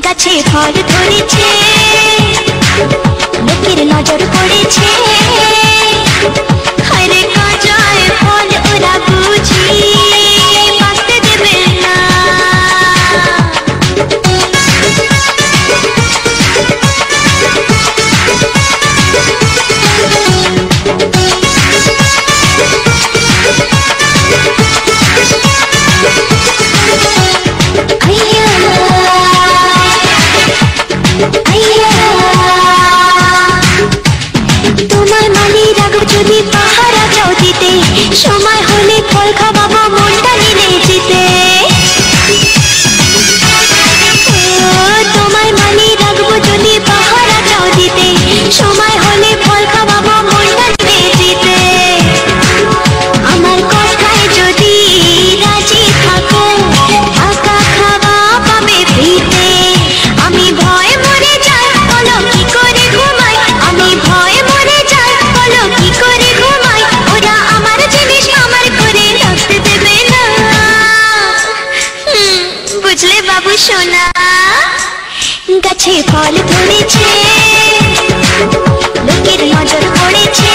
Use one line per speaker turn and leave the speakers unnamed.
গাছে ফল ধরেছে, লোকের নজর পড়েছে, হায়রে কাঁচায় ফল ওরা বুঝি বাঁচতে দেবে না। তোমার মালি রাখো যদি পাহারা যাও দিতে, সময় হলে ফল খাওয়াবো মনটা নিলে জিতে। তোমার মালি রাখবো যদি পাহারা যাও দিতে, সময় হলে ফল খাওয়াবো মনটা নিলে জিতে। আমার কথায় যদি রাজি থাকো, আঁকা খাওয়া পাবে ফ্রিতে। আমি ভয় মরে যাই, বলো কি করে ঘুমাই, আমি ভয় মরে যাই, বলো কি করে ঘুমাই। ওরা আমার জিনিস আমার করে রাখতে দেবে না। বুঝলে বাবু সোনা, গাছে ফল ধরেছে, লোকের নজর পড়েছে,